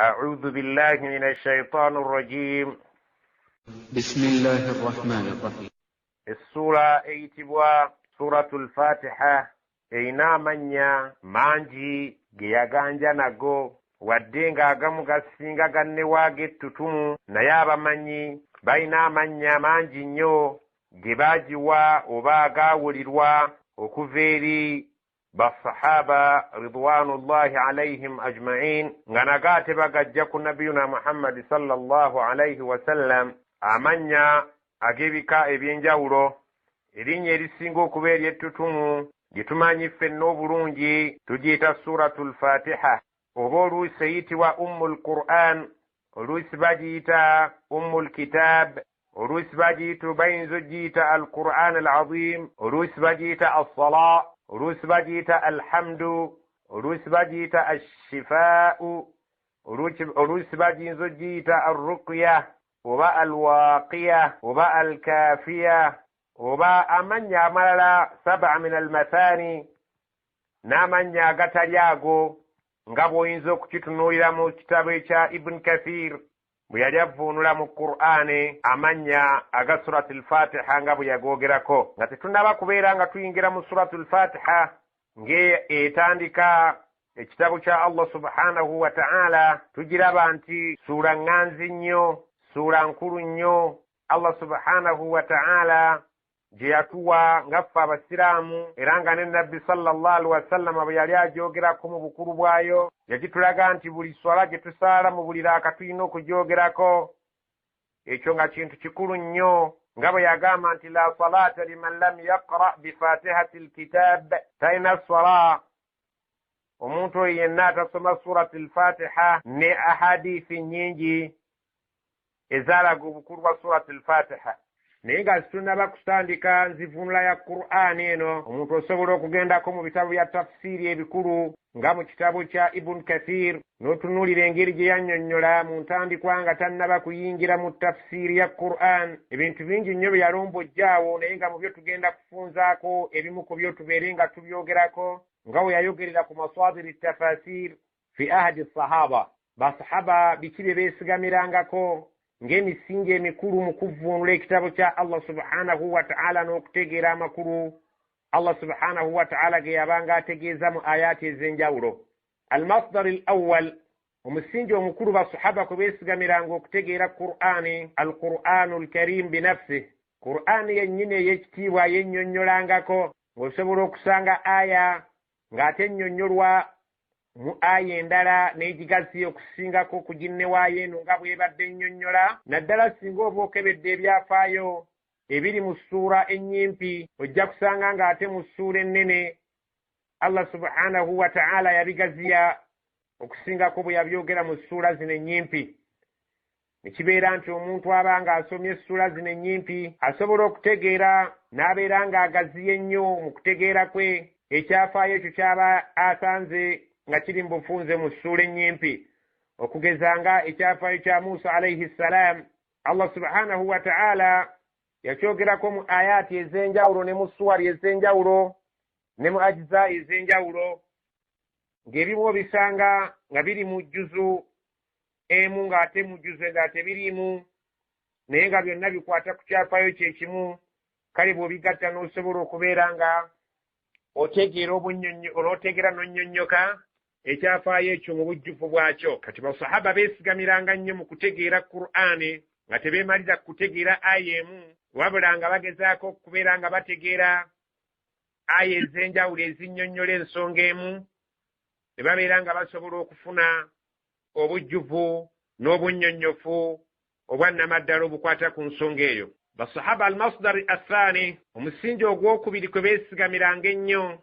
أعوذ بالله من الشيطان الرجيم. بسم الله الرحمن الرحيم. السورة ايتبوا سورة الفاتحة eina amannya mangi ge yaganja nago wadde ng'agamu gasinga gannewaage ettutumu naye abamanyi balina amannya mangi nnyo ge baagiwa oba agaawulirwa okuva eri basahaba ridwanullahi alayhim ajma'in nga nago ate bagajja ku nabiyuna muhammadi sallallahu alayhi wasallam. Amannya ag'ebika eby'enjawulo erinnya erisinga okuba ery'ettutumu gye tumanyi ffenna obulungi tugiyita suratul fatiha, oba oluusi eyitibwa ummul Qur'an, oluusi bagiyita ummul kitab, oluusi bagiyita bayinza ogiyita al Qur'an al azim, oluusi bagiyita as-sala, oluusi bagiyita alhamdu, oluusi bagiyita ash-shifaa'u, oluusi bagiyinza ogiyita ar-ruqya oba al-waqiya oba al-kafiya oba amannya amalala 7 min al-mathani n'amannya agatali ago nga bw'oyinza okukitunuulira mu kitabo ekya Ibn Kathir bwe yali avvuunula mu Qur'ani amannya aga suratul fatiha nga bwe yagoogerako. Nga tetunnaba kubeera nga tuyingira mu suratul fatiha ng'etandika ekitabo kya Allah subhanahu wa ta'ala, tugiraba nti suura ŋŋanzi nnyo, suura nkulu nnyo. Allah subhanahu wa ta'ala gye yatuwa nga ffe abasiraamu, era nga ne nabbi sallallahu alaihi wasallam bwe yali agyogerako mu bukulu bwayo yagitulaga nti buli swala gye tusaala mu buli raaka tulina okugyogerako. Ekyo nga kintu kikulu nnyo, nga bwe yagamba nti la salata liman lam yaqra bifatihati lkitab, talina swala omuntu oyo yenna atasoma surati lfatiha. Ne ahadithi nnyingi ezaalaga obukulu bwa surati lfatiha, naye nga zitunaba kutandika nzivunula ya Qur'ani eno omuntu osobola okugendako mu bitabo bya tafsiri ebikulu nga mu kitabo kya Ibn Kathir n'otunuulira engeri gye yannyonnyola mu ntandikwa nga tannaba kuyingira mu tafsiri ya Qur'an. Ebintu bingi nnyo bye yalombojjaawo, naye nga mu byo tugenda kufunzaako ebimu ku byo tubeere nga tubyogerako, nga bwe yayogerera ku maswadiri tafasir fi ahadi sahaba. Basahaba biki bye beesigamirangako ng'emisingi emikulu mu kuvvuunula ekitabo kya Allah subhanahu wa ta'ala n'okutegeera amakulu Allah subhanahu wa ta'ala ge yabanga ategeeza mu ayaati ez'enjawulo. Al-masdar al-awwal, omusingi omukulu basahaba kwe beesigamiranga okutegeera Qur'ani, al-Qur'anu al-Karim binafsi, Qur'ani yennyini ey'ekitiibwa yennyonnyolangako, ng'osobola okusanga aya ng'ate ennyonnyolwa mu aya endala n'egigazi okusingako ku ginnewaayo eno nga bw'ebadde ennyonnyola. Naddala singa oba okebedde ebyafaayo ebiri mu ssuura ennyimpi, ojja kusanga ng'ate mu ssuura ennene Allah subhanahu wa ta'ala yabigaziya okusingako bwe yabyogera mu ssuura zino ennyimpi. Ne kibeera nti omuntu aba ng'asomye essuura zino ennyimpi asobola okutegeera n'abeera ng'agaziye nnyo mu kutegeera kwe ekyafaayo ekyo ky'aba asanze nga kiri mbufunze mu ssuula ennyimpi, okugeza nga ekyafaayo kya Musa alayhi salam. Allah subhanahu wa ta'ala yakyogerako mu ayaati ez'enjawulo ne mu suwari ez'enjawulo ne mu ajza ez'enjawulo, ng'ebimu obisanga nga biri mu jjuzu emu ng'ate mu jjuzu nga tebiriimu, naye nga byonna bikwata ku kyafaayo kyekimu. Kale bw'obigatta n'osobola okubeera nga otegeera olwotegeera n'onnyonnyoka ekyafaayo ekyo mu bujjuvu bwakyo. Kati basahaba beesigamiranga nnyo mu kutegeera Qur'ani nga tebeemalira kutegeera aya emu, wabula nga bagezaako okubeera nga bategeera aya ez'enjawulo ezinnyonnyola ensonga emu, ne babeera nga basobola okufuna obujjuvu n'obunnyonnyofu obwannamaddala obukwata ku nsonga eyo. Basahaba al-masdar athani, omusingi ogwokubiri kwe beesigamiranga ennyo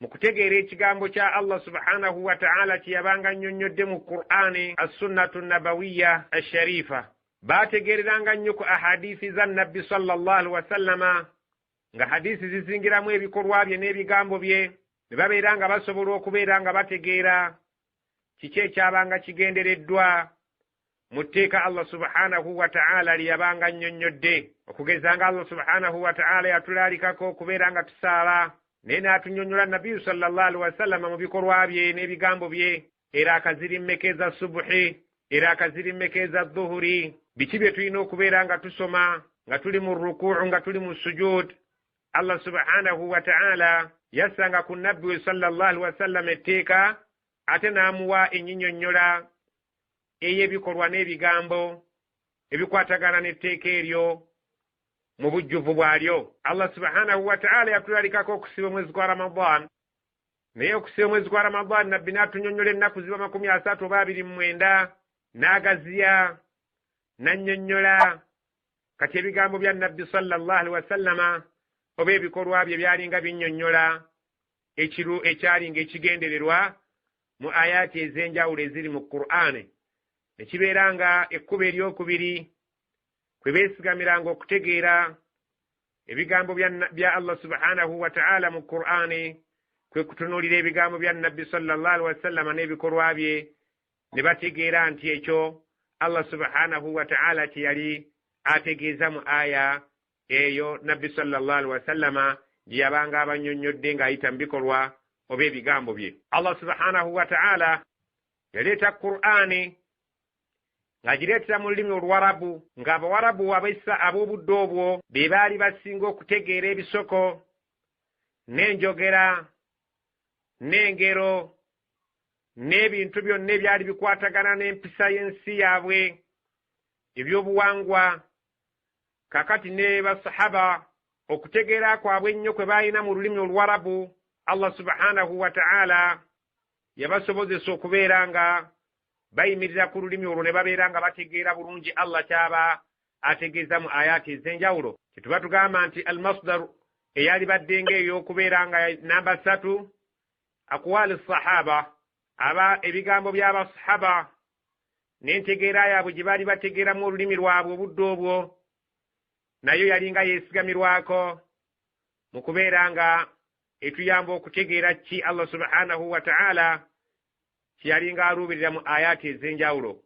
mu kutegeera ekigambo kya Allah subhanahu wa ta'ala kye yabanga annyonnyodde mu Qur'ani, as-sunnatu nabawiya ash-sharifa. Baategeereranga nnyo ku ahadithi za nabbi sallallahu alaihi wasallama, nga hadisi zizingiramu ebikolwa bye n'ebigambo bye, ne babeera nga basobola okubeera nga bategeera kiki ekyabanga kigendereddwa mu tteeka Allah subhanahu wa ta'ala lye yabanga annyonnyodde, okugeza nga Allah subhanahu wa ta'ala yatulaalikako okubeera nga tusaaba, naye n'atunnyonnyola nabbiyu sallallahu alaihi wasallama mu bikolwa bye n'ebigambo bye, era akazirimmekeza subuhi era akazirimmeka eza dhuhuri, biki bye tulina okubeera nga tusoma nga tuli mu rukuu nga tuli mu sujud. Allah subhanahu wa ta'ala yassanga ku nabbi we sallallahu alaihi wasallam etteeka ate n'amuwa ennyinnyonnyola ey'ebikolwa n'ebigambo ebikwatagana n'etteeka eryo mu bujjuvu bwalyo. Allah subhanahu wa ta'ala yatulalikako okusiba omwezi gwa Ramadan, naye okusiba omwezi gwa Ramadan nabbi n'atunnyonnyola ennaku ziba 30 oba 29, n'agaziya n'annyonnyola kati ebigambo bya nabbi sallallahu alaihi wasallama oba ebikolwa bye byalinga binnyonnyola ekyalinga ekigendererwa mu ayati ez'enjawulo eziri mu Qur'ani. Ekibeera nga ekkubo eryokubiri kwe beesigamiranga okutegeera ebigambo bya Allah subhanahu wa ta'ala mu Qur'ani kwe kutunuulira ebigambo bya nabbi sallallahu alaihi wasallama n'ebikolwa bye, ne bategeera nti ekyo Allah subhanahu wa ta'ala teyali ategeeza mu aya eyo nabbi sallallahu alaihi wasallama gye yabanga abannyonnyodde ng'ayita mu bikolwa oba ebigambo bye. Allah subhanahu wa ta'ala yaleeta Qur'ani ng'agireetera mu lulimi Oluwarabu, ng'Abawarabu ab'obudde obwo be baali basinga okutegeera ebisoko n'enjogera n'engero n'ebintu byonna ebyali bikwatagana n'empisa y'ensi yaabwe, ebyobuwangwa. Kakati ne basahaba okutegeera kwabwe ennyo kwe baalina mu lulimi Oluwarabu, Allah subhanahu wa ta'ala yabasobozesa okubeera nga bayimirira ku lulimi olwo ne babeera nga bategeera bulungi Allah kyaba ategeeza mu ayati ez'enjawulo. Kyetuba tugamba nti almasdar eyali baddenga ey'okubeera nga namba 3 aqwali sahaba, aba ebigambo by'abasahaba n'entegeera yaabwe gye baali bategeeramu olulimi lwabwe obudde obwo, nayo yalinga yeesigamirwako mu kubeera nga etuyamba okutegeera ki Allah subhanahu wa ta'ala kyeyalinga aluubirira mu ayati ez'enjawulo,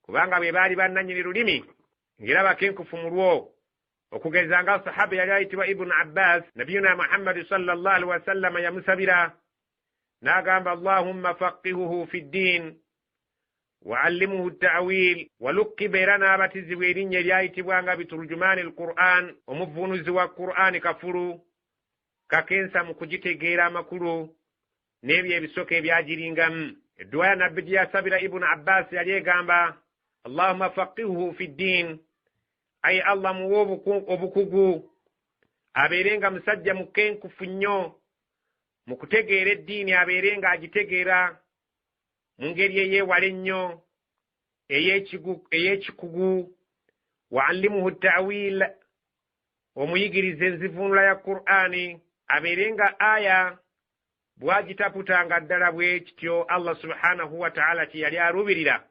kubanga bwe baali bannannyini lulimi ng'era bakenkufu mu lwo. Okugeza nga sahaba yali ayitibwa Ibn Abbas, nabiyuna Muhammad sallallahu alaihi wasallam yamusabira n'agamba Allahumma faqihuhu fi ddin wa'allimuhu at-ta'wil, walukkiba era n'abatizibwa erinnya eryayitibwanga biturujumaani al-Qur'an, omuvvuunuzi wa Qur'ani kafulu kakensa mu kugitegeera amakulu n'ebyo ebisoko ebyagiringamu. Edduwa ya nabbi gye yasabira Ibn Abbas yali egamba Allahumma faqihuhu fi ddin, ayi Allah muwe obukugu, abeere nga musajja mukenkufu nnyo mu kutegeera eddiini, abeere nga agitegeera mu ngeri eyeewala ennyo ey'ekikugu. Wa allimuhu ta'wil, omuyigirize enzivuunula ya Qur'ani, abeere nga aya bwagitaputanga ddala bwe kityo Allah subhanahu wa ta'ala kye yali aluubirira.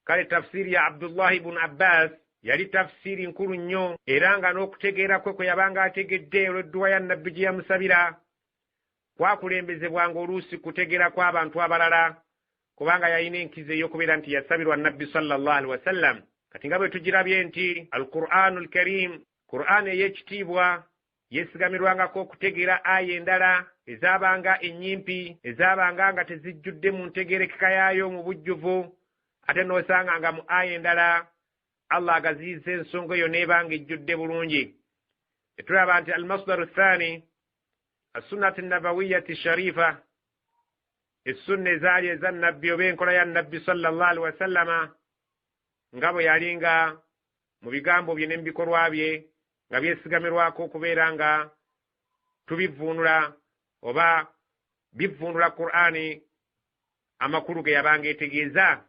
Kale tafsiri ya Abdullah ibn Abbas yali tafsiri nkulu nnyo, era nga n'okutegeera kwe yabanga ategedde olw'edduwa ya nabbi gye yamusabira kwakulembezebwanga oluusi kutegeera kw'abantu abalala, kubanga yalina enkizo ey'okubeera nti yasabirwa nabbi sallallahu alaihi wasallam. Kati nga bwe tugirabye nti al-Qur'anu al-Karim, Qur'ani ey'ekitiibwa, yeesigamirwangako okutegeera aya endala ezaabanga ennyimpi, ezaabanga nga tezijjudde mu ntegeerekeka yaayo mu bujjuvu, ate n'osanga nga mu aya endala Allah agaziyiza ensonga eyo n'ebanga ejjudde bulungi. Etulaba nti almasdaru thani as-sunnati an-nabawiyyati sharifa, essunna ezaali eza nabbi oba enkola ya nabbi sallallahu alaihi wasallama, nga bwe yalinga mu bigambo bye n'ebikolwa bye nga byesigamirwako okubeera nga tubivvuunula oba bivvuunula Qur'ani amakulu ge yabanga etegeeza,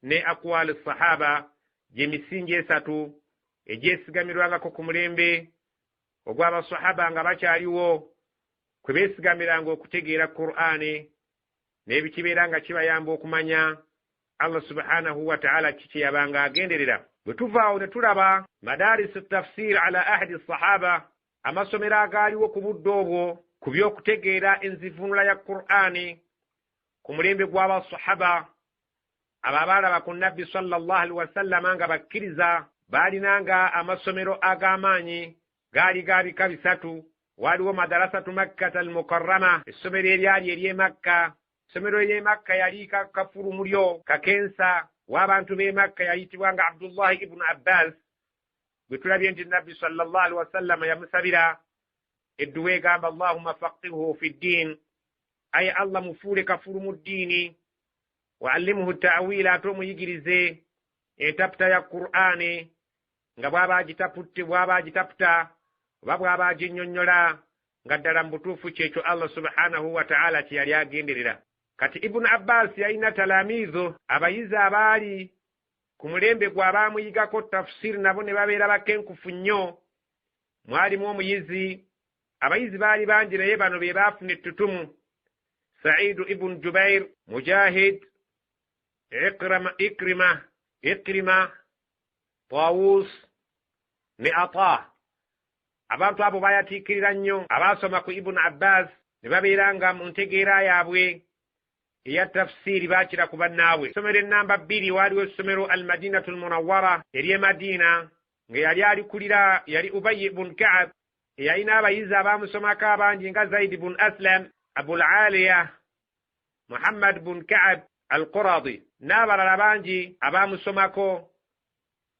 ne aqwali sahaba gye misingi 3 egyesigamirwangako ku mulembe ogw'abasahaba nga bakyaliwo, kwe beesigamiranga okutegeera Qur'ani n'ebikibeera nga kibayamba okumanya Allah subhanahu wa ta'ala kiki yabanga agenderera. Bwe tuvaawo ne tulaba madaris tafsir ala ahdi sahaba, amasomero agaaliwo ku budde obwo ku by'okutegeera enzivuunula ya Qur'ani ku mulembe gw'abasahaba abo abaalaba ku nabbi sallallahu alaihi wasallama nga bakkiriza, baalinanga amasomero ag'amaanyi gaali ga bika 3. Waaliwo madarasatu Makkata al-Mukarrama, essomero eryali ery'e Makka. Essomero ery'e Makka yali kafulu mulyo kakensa. w'abantu b'e Makka yayitibwanga Abdullahi ibn Abbas, bwe tulabye nti Nabbi sallallahu alaihi wasallam yamusabira edduwa egamba Allahumma faqihhu fi ddin, aye Allah mufuule kafulu mu ddiini, wa allimhu ta'wila, ate omuyigirize entaputa ya Qur'ani nga bw'aba agitaputa oba bw'aba aginnyonnyola nga ddala mu butuufu kyekyo Allah subhanahu wa ta'ala kye yali agenderera. Kati Ibn Abbas yalina talamizo, abayizi abaali ku mulembe gwe abaamuyigako tafsiri nabo ne babeera bakenkufu nnyo. Mwalimu omuyizi, abayizi baali bangi naye bano be baafuna ettutumu: Sa'id ibn Jubair, Mujahid, Ikrima, Tawus ne Ata. Abantu abo bayatiikirira nnyo abaasoma ku Ibn Abbas ne babeera nga mu ntegeera yaabwe eya tafsiri baakira ku bannaabwe. Essomero ennamba 2 waaliwo essomero al-Madinatul Munawwara ery'e Madina, nga yali alikulira yali Ubay ibn Ka'b, eyalina abayizi abaamusomako abangi nga Zaid ibn Aslam, Abul Aliya, Muhammad ibn Ka'b al-Quradi n'abalala bangi abaamusomako.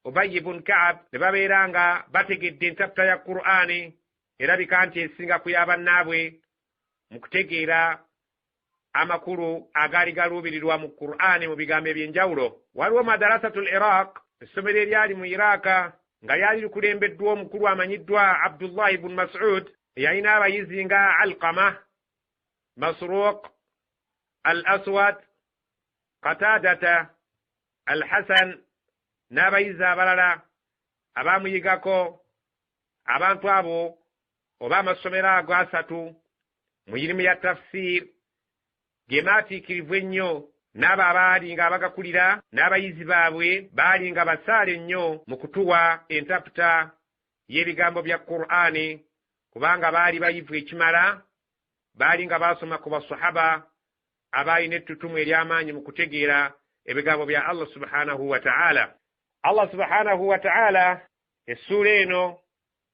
Ubay ibn Ka'b ne babeera nga bategedde entaputa ya Qur'ani, erabika nti esinga ku y'abannaabwe mu kutegeera amakulu agaali galuubirirwa mu Qur'ani mu bigambo eby'enjawulo. Waliwo madarasatul Iraq, essomero eryali mu Iraka, nga lyali likulembeddwa omukulu amanyiddwa Abdullah ibn Mas'ud, eyalina abayizi nga Alqama, Masruq, Al-Aswad, Qatadata, Al-Hasan n'abayizi abalala abaamuyigako. Abantu abo oba amasomero ago asatu mu yirimu ya tafsir ge maatiikirivu ennyo, n'abo abaali nga abagakulira n'abayizi baabwe baali nga basaale nnyo mu kutuwa entaputa y'ebigambo bya Qur'ani, kubanga baali bayivu ekimala, baali nga baasoma ku basahaba abaalina ettutumu ery'amaanyi mu kutegeera ebigambo bya Allah subhanahu wa ta'ala. Allah subhanahu wa ta'ala essuula eno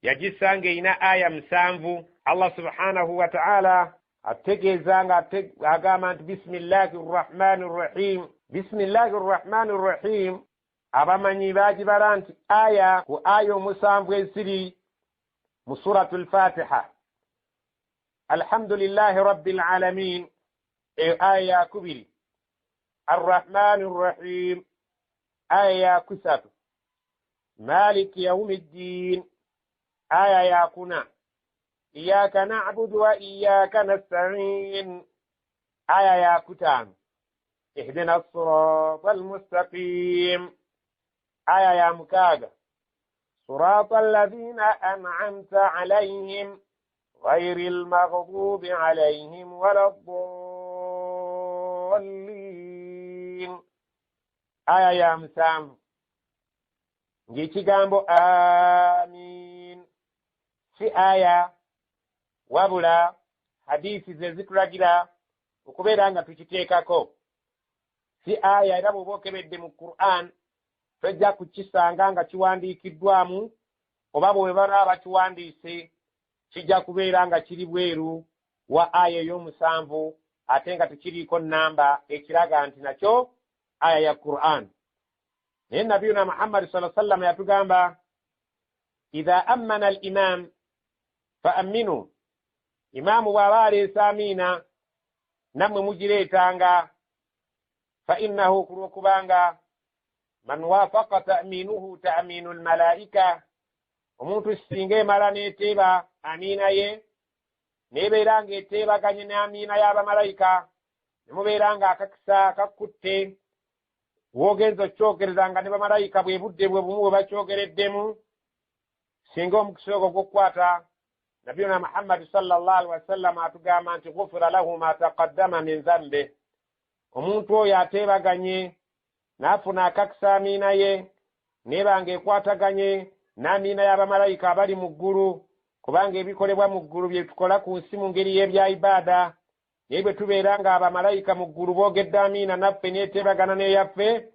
yagisanga erina aya 7. Allah subhanahu wa ta'ala ategeeza nga agamba nti bismillahir rahmanir rahim. Abamanyi baagibala nti aya ku aya 7 eziri mu suratul Fatiha. Alhamdulillahi rabbil alamin, aya 2. Arrahmanir rahim, aya 3. Maliki yawmiddin, aya 4. Iyyaka na'budu wa iyyaka nasta'in, aya 5. Ihdina as-siratal mustaqim, aya 6. Siratal ladhina an'amta 'alayhim ghayril maghdubi 'alayhim waladdallin, aya 7. Ng'ekigambo amin si aya wabula hadisi ze zitulagira okubeera nga tukiteekako. Si aya era bw'oba okebedde mu Qur'an tojja kukisanga nga kiwandiikiddwamu, oba bwe baba bakiwandiise kijja kubeera nga kiri bweru wa aya ey'omusanvu, ate nga tekiriiko nnamba ekiraga nti nakyo aya ya Qur'an. Naye nabiyuna Muhammad sallallahu alaihi wasallam yatugamba idha ammana al-imam fa aminu, imaamu bw'aba aleese amiina nammwe mugireetanga. Fa innahu, kulwokubanga man waafaqa ta'minuhu ta'minu al-malaika, omuntu singa emala n'eteeba amiina ye n'ebeera ng'eteebaganye n'amiina y'abamalayika, ne mubeera nga akakisa kakkutte woogenza okukyogereza nga ne bamalayika bwe budde bwe bumu bwe bakyogereddemu, singa omukisa ogwo gw'okukwata, nabiyuna Muhammad sallallahu alaihi wasallam atugamba nti ghufira lahu ma taqaddama min dhanbi. Omuntu oyo ateebaganye n'afuna akakisa amiina ye n'eba ng'ekwataganye n'amiina y'abamalayika abali mu ggulu, kubanga ebikolebwa mu ggulu bye tukola ku nsi mu ngeri y'ebya ibaada. Naye bwe tubeera nga abamalayika mu ggulu boogedde amiina naffe n'eteebagana n'eyaffe,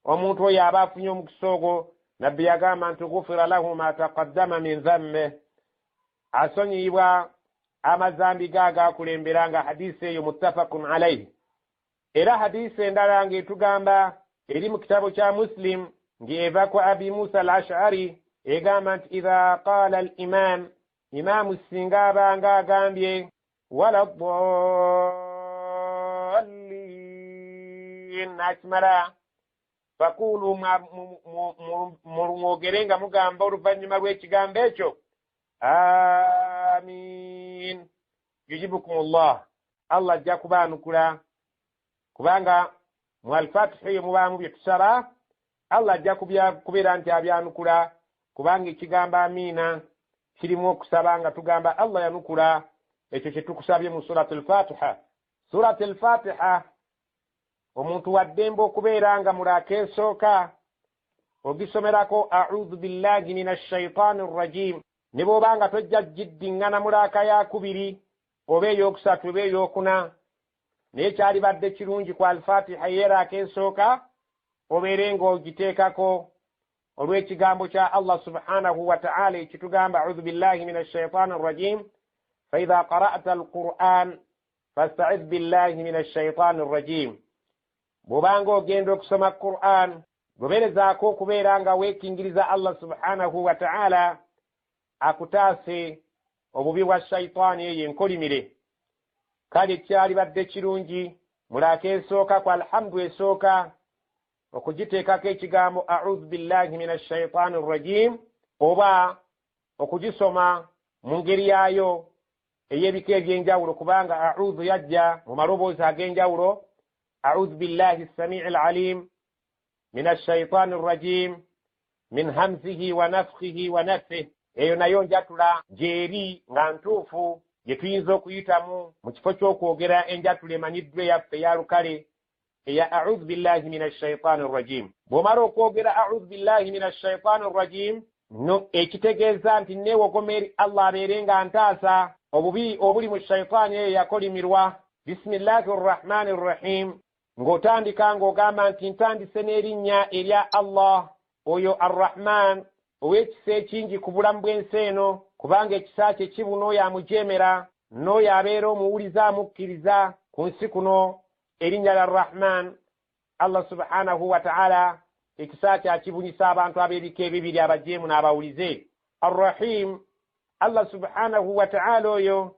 omuntu oyo aba afunye omukisa ogwo. Nabbi yagamba nti ghufira lahu ma taqaddama min dhanbi, asonyiyibwa amazambi ge agaakulembera, nga hadisi eyo muttafaqun alayhi. Era hadisi endala ng'etugamba eri mu kitabo kya Muslim ng'eva ku Abi Musa al-Ash'ari egamba nti idha qala al-imam imamu singa abanga agambye wala ddallin nakimala fakulu mwogere nga mugamba oluvannyuma lw'ekigambo ekyo amin yujibukumullah, Allah ajja kubaanukula kubanga mu al-Fatiha eyo mubaamu bye tusaba, Allah ajja kubeera nti abyanukula kubanga ekigambo amiina kirimu okusaba nga tugamba Allah yanukula ekyo kye tukusabye mu Surat al-Fatiha. Surat al-Fatiha omuntu waddembe okubeera nga mulaaka esooka ogisomerako a'udhu billahi minash shaitani rrajim, ne bw'obanga tojja giddiŋŋana mulaaka yakubiri oba eyokusatu oba eyokuna, naye kyalibadde kirungi ku al-Fatiha yeeraaka esooka obeere ng'ogiteekako olw'ekigambo kya Allah subhanahu wa ta'ala ekitugamba a'udhu billahi minash shaitani rrajim fa idha qara'ta al-Qur'an fasta'idh billahi minash shaitani rrajim. Bw'obanga ogenda okusoma Qur'an goberezaako okubeera nga weekingiriza Allah subhanahu wa ta'ala akutaase obubi bwa shaitaani eyo enkolimire. Kale kyalibadde kirungi mulaaka esooka ku alhamdu esooka okugiteekako ekigambo a'udhu billahi minash shaitani rrajim, oba okugisoma mu ngeri yaayo ey'ebika eby'enjawulo, kubanga a'udhu yajja mu maloboozi ag'enjawulo. a'udhu billahi as-sami'il alim minash shaitani rrajim min hamzihi wa nafthihi wa nafthihi, eyo nayo njatula gyeri nga ntuufu gye tuyinza okuyitamu mu kifo ky'okwogera enjatula emanyiddwa eyaffe eya lukale eya a'udhu billahi minash shaitani rrajim. Bw'omala okwogera a'udhu billahi minash shaitani rrajim no ekitegeeza nti neewogoma eri Allah abeere nga ntaasa obubi obuli mu shaitaani eyo yakolimirwa. Bismillahi rrahmani rrahim, ng'otandika ng'ogamba nti ntandise n'erinnya erya Allah oyo arrahman ow'ekisa ekingi ku bulamu bw'ensi eno, kubanga ekisa kye kibuna oyo amujeemera n'oyo abeera omuwuliza amukkiriza ku nsi kuno. Erinnya lya Rahman Allah subhanahu wa ta'ala ekisa kye akibunyisa abantu ab'ebika ebibiri abajeemu n'abawulize. Arrahim Allah subhanahu wa ta'ala oyo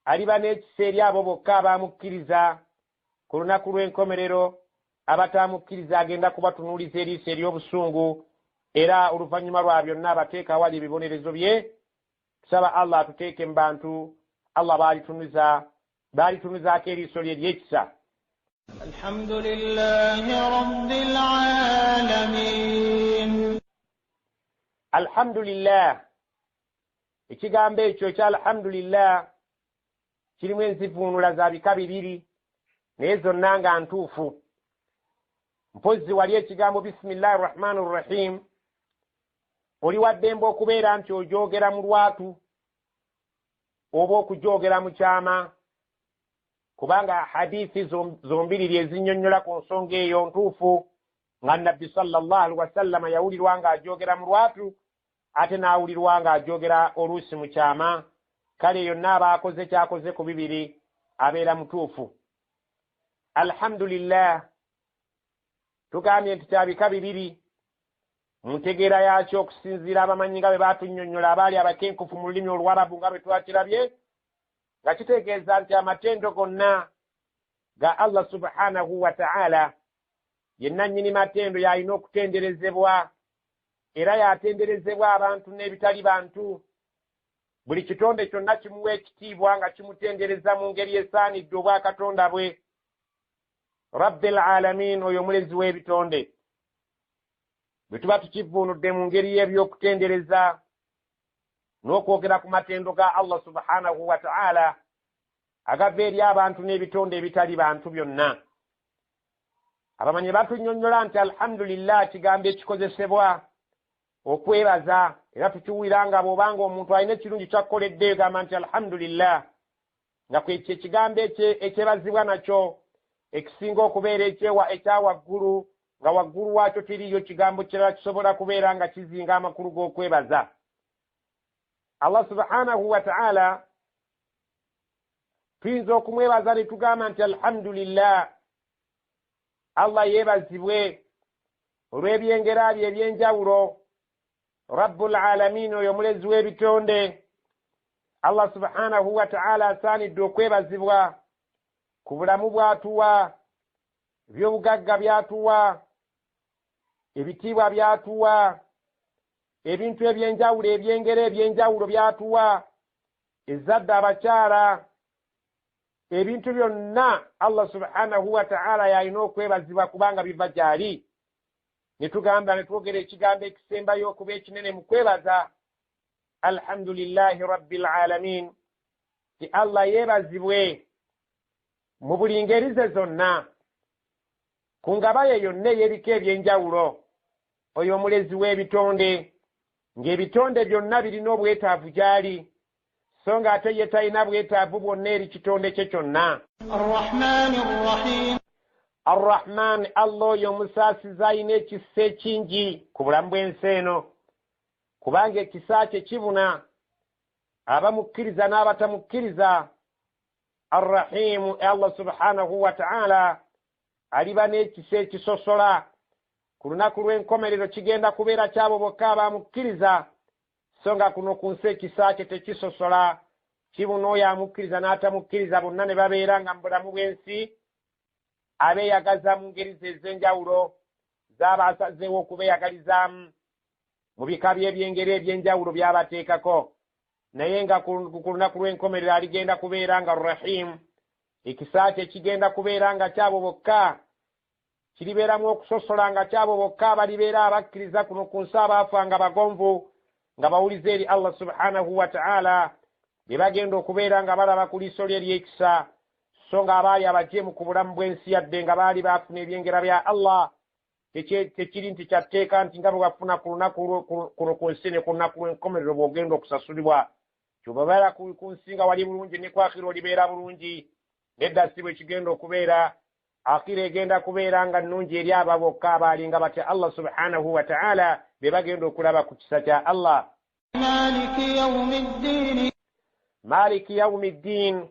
aliba n'ekisa eri abo bokka abaamukkiriza ku lunaku lw'enkomerero. Abataamukkiriza agenda kubatunuuliza eriiso ery'obusungu, era oluvannyuma lwa byonna abateeka wali ebibonerezo bye. Tusaba Allah atuteeke mu bantu Allah baalitunuzaako eriiso lye ery'ekisa. Alhamdulillahi rabbil alamin. Alhamdulillah, ekigambo ekyo ekya alhamdulillah kirimu enzivuunula za bika bibiri naye zonna nga ntuufu. Mpozzi wali ekigambo bisimillahi rrahmani rrahim oli waddembe okubeera nti ogyogera mu lwatu oba okugyogera mu kyama, kubanga hadithi zombiriri ezinnyonnyola ku nsonga eyo ntuufu nga nabbi sallallahu alaihi wasallama yawulirwa nga agyogera mu lwatu ate n'awulirwa nga agyogera oluusi mu kyama. Kale yonna aba akoze kyakoze ku bibiri abeera mutuufu. Alhamdulillah tugambye nti kya bika bibiri mu ntegeera yakyo okusinziira abamanyi nga bwe baatunnyonnyola abaali abakenkufu mu lulimi Oluwarabu nga bwe twakirabye, nga kitegeeza nti amatendo gonna ga Allah subhanahu wa ta'ala yenna nnyini matendo y'alina okutenderezebwa, era yatenderezebwa abantu n'ebitali bantu. Buli kitonde kyonna kimuwa ekitiibwa nga kimutendereza mu ngeri esaanidde obwakatonda bwe. Rabbil alamin, oyo mulezi w'ebitonde. Bwe tuba tukivuunudde mu ngeri y'ebyokutendereza n'okwogera ku matendo ga Allah subhanahu wa ta'ala agava eri abantu n'ebitonde ebitali bantu byonna. Abamanyi batunnyonnyola nti alhamdulillah kigambo ekikozesebwa okwebaza, era tukiwulira nga bw'obanga omuntu alina ekirungi ky'akoledde gamba nti alhamdulillah, nga kwekyo ekigambo ekyebazibwa nakyo ekisinga okubeera ekya waggulu, nga waggulu waakyo tiriyo kigambo kirala kisobola kubeera nga kizinga amakulu g'okwebaza. Allah subhanahu wa ta'ala tuyinza okumwebaza ne tugamba nti alhamdulillah, Allah yeebazibwe olw'ebyengera bye ebyenjawulo. Rabbul alamin, oyo mulezi w'ebitonde. Allah subhanahu wa ta'ala asaanidde okwebazibwa ku bulamu bw'atuwa, ebyobugagga by'atuwa, ebitiibwa by'atuwa, ebintu ebyenjawulo, ebyengera ebyenjawulo by'atuwa, ezzadde abakyala, ebintu byonna Allah subhanahu wa ta'ala yalina okwebazibwa kubanga biva gy'ali. Ne tugamba ne twogera ekigambo ekisembayo okuba ekinene mu kwebaza, alhamdulillahi rabbil alamin, ti Allah yeebazibwe mu buli ngeri ze zonna, ku ngaba ye yonna ey'ebika ebyenjawulo. Oyo omulezi w'ebitonde, ng'ebitonde byonna birina obwetaavu gy'ali, so ng'ate ye talina bwetaavu bwonna eri kitonde kye kyonna. Arrahman, Allah oyo omusaasiza alina ekisa ekingi ku bulamu bw'ensi eno, kubanga ekisa kye kibuna abamukkiriza n'abatamukkiriza. Arrahimu, Allah subhanahu wa ta'ala aliba n'ekisa ekisosola. Ku lunaku lw'enkomerero kigenda kubeera kyabo bokka abamukkiriza, so nga kuno ku nsi ekisa kye tekisosola, kibuna oyo amukkiriza n'atamukkiriza bonna ne babeera nga mu bulamu bw'ensi abeeyagaza mu ngeri ze ez'enjawulo z'aba asazeewo okubeeyagalizaamu mu bika by'ebyengeri ebyenjawulo by'abateekako. Naye nga ku lunaku lw'enkomerero aligenda kubeera nga Rahim, ekisa kye kigenda kubeera nga kyabo bokka, kiribeeramu okusosola nga kyabo bokka abalibeera abakkiriza kuno ku nsi abaafa nga bagonvu, nga bawuliza eri Allah subhanahu wa ta'ala, be bagenda okubeera nga balaba ku liiso lye ery'ekisa, so nga abaali abajeemu ku bulamu bw'ensi yadde nga baali baafuna ebyengera bya Allah, tekiri nti kyatteeka nti nga bwe bafuna ku lunaku kuno ku nsi ne ku lunaku lw'enkomerero bw'ogenda okusasulibwa. Ky'obabeera ku nsi nga wali bulungi ne ku akhira olibeera bulungi, nedda si bwe kigenda okubeera. Akhira egenda kubeera nga nnungi eri abo bokka abaali nga batya Allah subhanahu wa ta'ala, be bagenda okulaba ku kisa kya Allah. Maliki yawmiddin,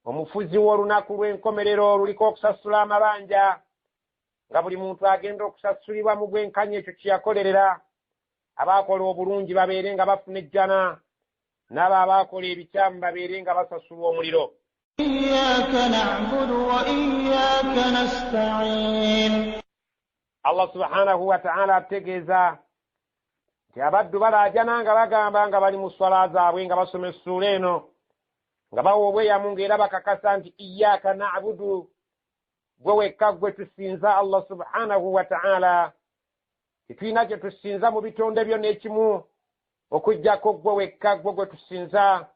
omufuzi w'olunaku lw'enkomerero luliko okusasula amabanja, nga buli muntu agenda okusasulibwa mu bwenkanya ekyo kye yakolerera. Abaakola obulungi babeere nga bafuna ejjana, n'abo abaakola ebikyamu babeere nga basasulwa omuliro. Iyyaka na'budu wa iyyaka nasta'in. Allah subhanahu wa ta'ala ategeeza nti abaddu balaajana nga bagamba nga bali mu swala zaabwe nga basoma essula eno, nga bawa obweyamu ng'era bakakasa nti iyyaka na'budu, gwe wekka gwe tusinza Allah subhanahu wa ta'ala. Tetulina kye tusinza mu bitonde byonna ekimu okuggyako gwe wekka gwe tusinza.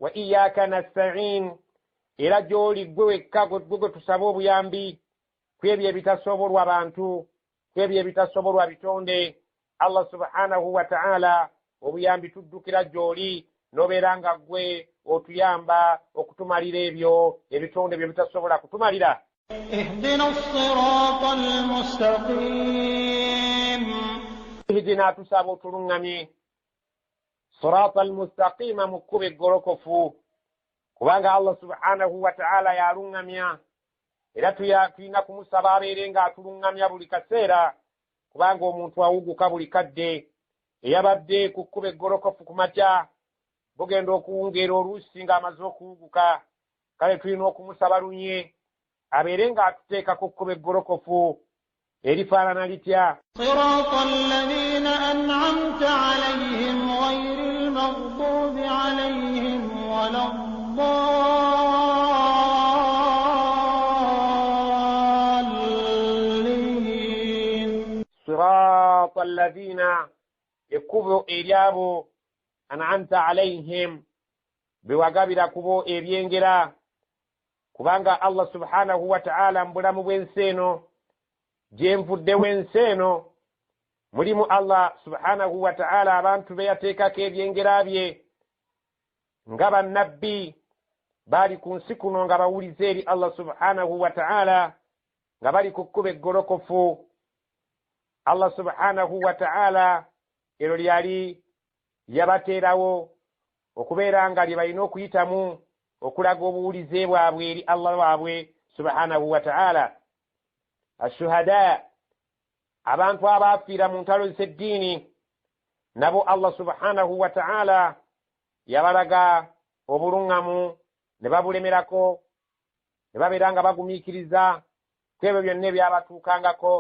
Wa iyyaka nasta'in, era gy'oli gwe wekka gwe tusaba obuyambi ku ebyo ebitasobolwa bantu, ku ebyo ebitasobolwa bitonde. Allah subhanahu wa ta'ala, obuyambi tuddukira gy'oli, n'obeera nga gwe otuyamba okutumalira ebyo ebitonde bye bitasobola kutumalira. Ihdina as-sirata al-mustaqim. Ihdina, tusaba otuluŋŋamye, sirata al-mustaqima, mu kkubo eggolokofu, kubanga Allah subhanahu wa ta'ala yaluŋŋamya, era tulina kumusaba abeere nga atuluŋŋamya buli kaseera, kubanga omuntu awuguka buli kadde. Eyabadde ku kkubo eggolokofu ku makya bugenda okuwungeera oluusi ng'amaze okuwuguka, kale tulina okumusaba lunye abeere nga atuteeka ku kkubo eggolokofu erifaanana litya. Sirata alladhina an'amta alayhim ghayril maghdubi alayhim waladdallin. Sirata alladhina, ekkubo eryabo an'amta alayhim, bewagabira kubo ebyengera, kubanga Allah subhanahu wa ta'ala mbulamu bw'ensi eno gyenvuddewo ensi eno mulimu Allah subhanahu wa ta'ala abantu be yateekako ebyengera bye nga bannabbi baali ku nsi kuno nga bawuliza eri Allah subhanahu wa ta'ala nga bali ku kkubo eggolokofu. Allah subhanahu wa ta'ala ero lyali yabateerawo okubeera nga lye balina okuyitamu okulaga obuwulize bwabwe eri Allah waabwe subhanahu wa ta'ala. Ashuhada, abantu abafiira mu ntalo z'eddiini nabo Allah subhanahu wa ta'ala yabalaga obulungamu ne babulemerako ne babeera nga bagumiikiriza ku ebyo byonna ebyabatuukangako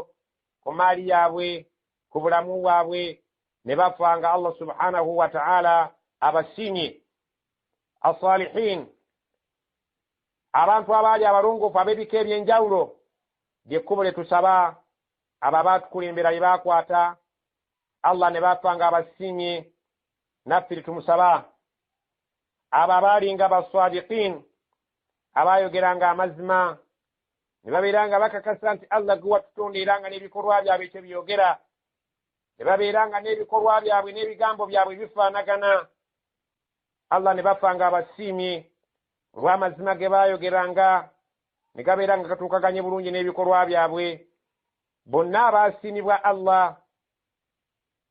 ku maali yaabwe ku bulamu bwabwe ne bafanga Allah subhanahu wa ta'ala abasiimye as-salihin abantu abaali abalongoofu ab'ebika ebyenjawulo lyekkubo lye tusaba abo abaatukulembera bye baakwata Allah ne bafanga abasiimye naffe tumusaba abo abaalinga basadiqin abayogeranga amazima ne babeera nga bakakasa nti Allah gwe watutonda era nga n'ebikolwa byabwe ekyo byogera ne babeera nga n'ebikolwa byabwe n'ebigambo byabwe bifaanagana Allah ne bafanga abasiimye olw'amazima ge baayogeranga ne gabeera nga katuukaganye bulungi n'ebikolwa byabwe bonna abaasiimibwa Allah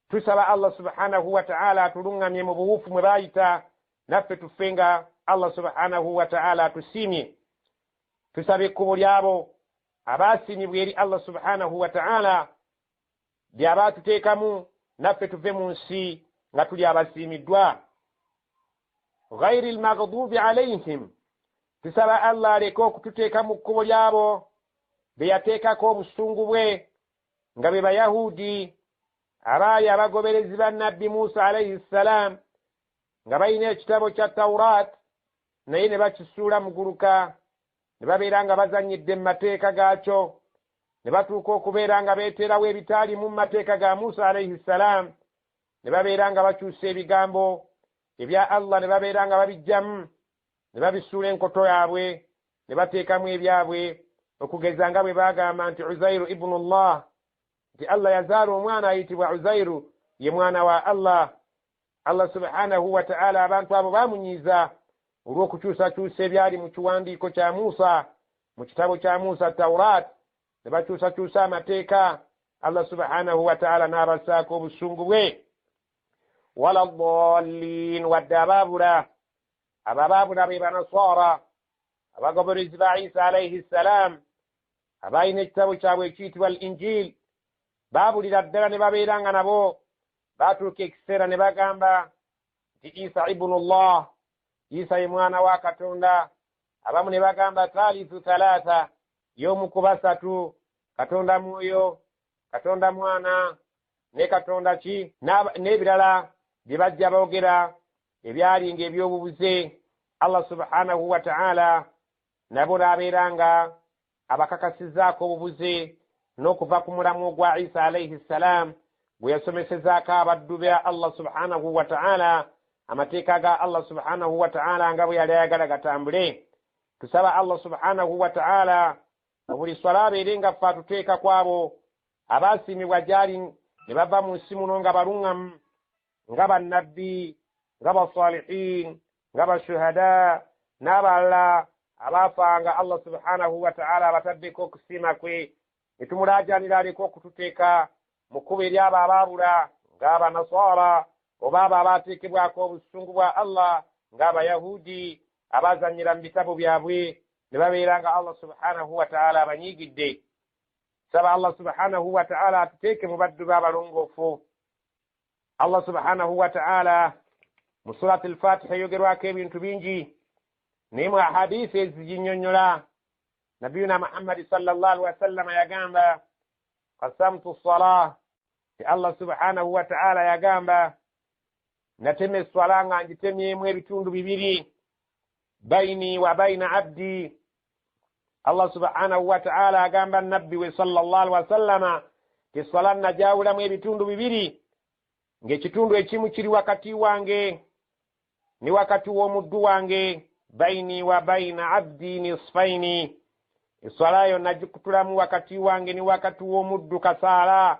tusaba Allah subhanahu wa ta'ala atulungamye mu buwufu mwe baayita naffe tufenga Allah subhanahu wa ta'ala tusiimye tusabe ekkubo lyabo abaasiimibwa eri Allah subhanahu wa ta'ala by'abaatuteekamu naffe tuve mu nsi nga tuli abasiimiddwa ghayri al-maghdubi alayhim tusaba Allah aleke okututeeka mu kkubo lyabo be yateekako obusungu bwe nga be bayahudi abaali abagoberezi ba nabbi Musa alayhi salam nga balina ekitabo kya Tawrat naye ne bakisuula muguluka ne babeera nga bazannyidde mu mateeka gaakyo ne batuuka okubeera nga beeterawo ebitaali mu mateeka ga Musa alayhi salam ne babeera nga bakyusa ebigambo ebya Allah ne babeera nga babijjamu ne babisuula enkoto yaabwe ne bateekamu ebyabwe okugeza nga bwe baagamba nti Uzairu ibnu Allah nti Allah yazaala omwana ayitibwa Uzairu ye mwana wa Allah. Allah subhanahu wa ta'ala abantu abo baamunyiiza olw'okukyusakyusa ebyali mu kiwandiiko kya Musa mu kitabo kya Musa Tawrat ne bakyusakyusa amateeka Allah subhanahu wa ta'ala n'abasaako obusungu bwe wala ddallin wadde abaabula be banasara abagoberezi ba Isa alayhi salam abalina ekitabo kyabwe ekiyitibwa al-Injil baabulira ddala ne babeera nga nabo baatuuka ekiseera ne bagamba nti Isa ibnu Allah Isa ye mwana wa Katonda abamu ne bagamba thalithu thalatha y'omu ku basatu Katonda mwoyo Katonda mwana ne Katonda ki n'ebirala bye bajja boogera ebyalinga ebyobubuze Allah subhanahu wa ta'ala nabo n'abeera nga abakakasizaako obubuze n'okuva ku mulamu gwa Isa alayhi salam bwe yasomesezaako abaddu be Allah subhanahu wa ta'ala amateeka ga Allah subhanahu wa ta'ala nga bwe yali ayagala gatambule. Tusaba Allah subhanahu wa ta'ala buli swala abeere nga ffe atuteeka kwabo abaasiimibwa gyali ne bava mu nsi muno nga baluŋŋamu nga bannabbi nga basalihin nga bashuhada n'abalala abaafanga Allah subhanahu wa ta'ala abataddeko okusiima kwe ne tumulaajanira aleko okututeeka mu kkubo eryabo abaabula ng'abanasara oba abo abaateekebwako obusungu bwa Allah ng'abayahudi abazannyira mu bitabo byabwe ne babeera nga Allah subhanahu wa ta'ala abanyiigidde. Saba Allah subhanahu wa ta'ala atuteeke mu baddu b'abalongoofu. Allah subhanahu wa ta'ala mu Surat al-Fatiha yogerwako ebintu bingi naye mu ahadisi eziginnyonnyola nabiyuna Muhammad sallallahu alaihi wasallam yagamba qasamtu as-salah ti Allah subhanahu wa ta'ala yagamba natema esswala nga ngitemyemu ebitundu bibiri baini wa baina abdi. Allah subhanahu wa ta'ala agamba nabbi we sallallahu alaihi wasallama ti esswala najawulamu ebitundu bibiri ng'ekitundu ekimu kiri wakati wange ni wakati w'omuddu wange baini wa baina abdi nisfaini. Esswala yo nagikutulamu wakati wange ni wakati w'omuddu kasaala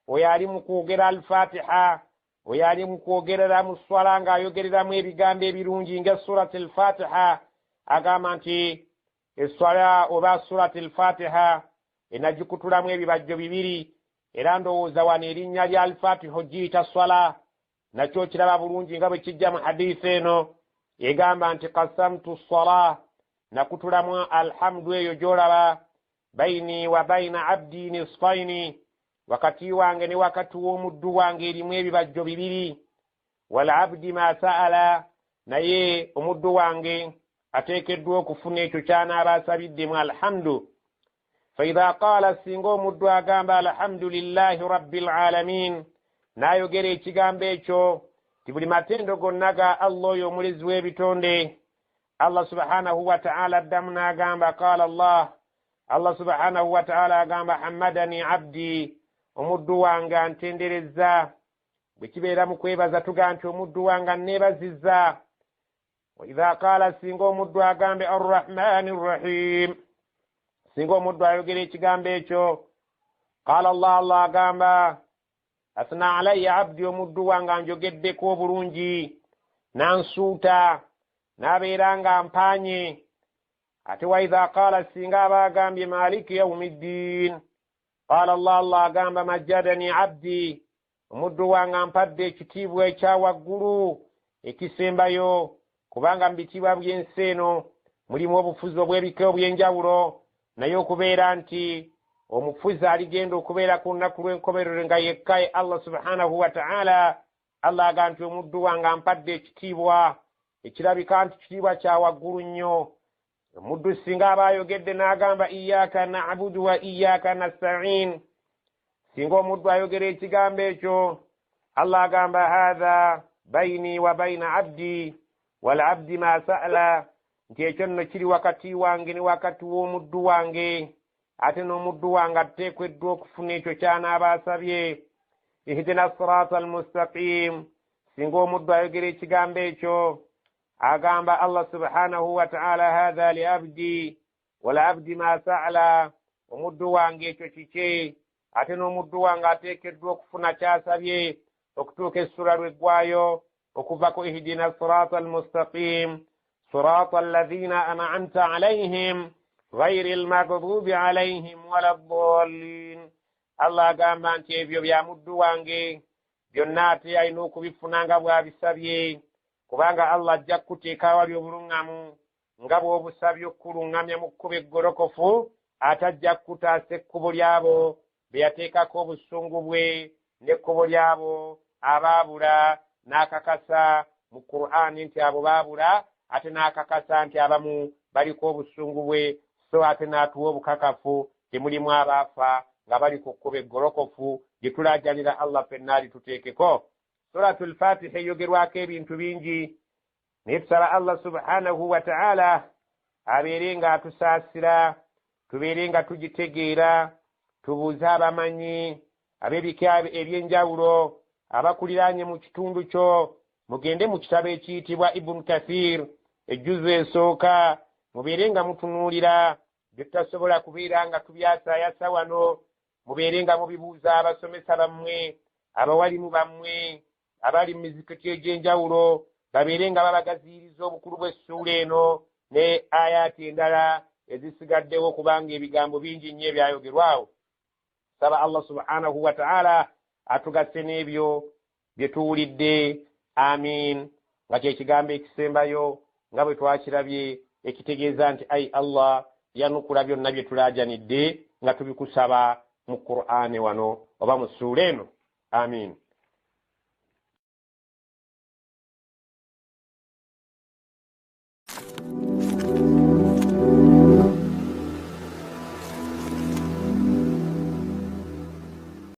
oyo ali mu kwogera al-Fatiha oyo ali mu kwogerera mu swala ng'ayogereramu ebigambo ebirungi nga Surat al-Fatiha agamba nti esswala oba Surat al-Fatiha enagikutulamu ebibajjo bibiri era ndowooza wano erinnya lya al-Fatiha ogiyita swala nakyo kiraba bulungi nga bwe kijja mu hadisi eno egamba nti qasamtu as-salah nakutulamu alhamdu eyo gy'olaba baini wa baina abdi nisfaini wakati wange ne wakati w'omuddu wange erimu ebibajjo bibiri. Wal abdi ma sa'ala, naye omuddu wange ateekeddwa okufuna ekyo ky'anaaba asabiddemu alhamdu. Fa idha qaala, singa omuddu agamba alhamdulillahi rabbil alamin, n'ayogera ekigambo ekyo ti buli matendo gonna ga Allah oyo omulezi w'ebitonde, Allah subhanahu wa ta'ala addamu n'agamba qaala Allah subhanahu wa ta'ala agamba hammadani abdi, omuddu wange antenderezza. Bwe kibeera mu kwebaza tuga nti omuddu wange anneebazizza. Wa idha qaala, singa omuddu agambe arrahmani rrahim, singa omuddu ayogera ekigambo ekyo qaala Allah agamba asna alayya abdi, omuddu wange anjogeddeko obulungi nansuuta n'abeera nga mpaanye. Ate wa idha qaala, singa aba agambye maliki yawmiddin, qaala Allah agamba majjadani abdi, omuddu wange ampadde ekitiibwa ekya waggulu ekisembayo, kubanga mu bitiibwa by'ensi eno mulimu obufuzi obw'ebika obw'enjawulo, naye okubeera nti omufuzi aligenda okubeera ku lunaku lw'enkomerero nga yekkaye Allah subhanahu wa ta'ala, Allah agamba nti omuddu wange ampadde ekitiibwa ekirabika nti kitiibwa kya waggulu nnyo. Omuddu singa aba ayogedde n'agamba iyyaka na'budu wa iyyaka nasta'in, singa omuddu ayogera ekigambo ekyo Allah agamba hadha bayini wa bayina abdi wal abdi ma sa'ala, nti ekyo nno kiri wakati wange ne wakati w'omuddu wange, ate n'omuddu wange ateekeddwa okufuna ekyo ky'anaaba asabye. Ihdina sirata almustaqim, singa omuddu ayogera ekigambo ekyo agamba Allah subhanahu wa ta'ala hadha li abdi wal abdi ma sa'ala, omuddu wange ekyo kike, ate n'omuddu wange ateekeddwa okufuna ky'asabye, okutuuka essura lw'eggwayo okuva ku ihdina sirata almustaqim sirata alladhina an'amta alayhim ghayri almaghdubi alayhim wala ddallin. Allah agamba nti ebyo bya muddu wange byonna ate alina okubifuna nga bw'abisabye, kubanga Allah ajja kukuteeka awali obuluŋŋamu nga bw'obusabye okukuluŋŋamya mu kkubo eggolokofu, ate ajja kukutaasa ekkubo lyabo be yateekako obusungu bwe n'ekkubo lyabo abaabula, n'akakasa mu Qur'ani nti abo baabula, ate n'akakasa nti abamu baliko obusungu bwe, so ate n'atuwa obukakafu temulimu abaafa nga bali ku kkubo eggolokofu gye tulaajanira Allah ffenna alituteekeko. Suratul Fatiha eyogerwako ebintu bingi, naye tusaba Allah subhanahu wa ta'ala abeere nga atusaasira, tubeere nga tugitegeera, tubuuze abamanyi ab'ebika eby'enjawulo abakuliraanye mu kitundu kyo. Mugende mu kitabo ekiyitibwa Ibn Kathir ejjuzu esooka, mubeere nga mutunuulira bye tutasobola kubeera nga tubyasaayasa wano, mubeere nga mubibuuza abasomesa bammwe, abawalimu bammwe abali mu mizikiti egy'enjawulo, babeere nga babagaziiriza obukulu bw'essuula eno ne ayaati endala ezisigaddewo, kubanga ebigambo bingi nnyo ebyayogerwawo. Saba Allah subhanahu wa ta'ala atugase n'ebyo bye tuwulidde. Amin. Nga kyekigambo ekisembayo nga bwe twakirabye ekitegeeza nti ai Allah yanukula byonna bye tulaajanidde nga tubikusaba mu Qur'ani wano oba mu ssuula eno. Amin.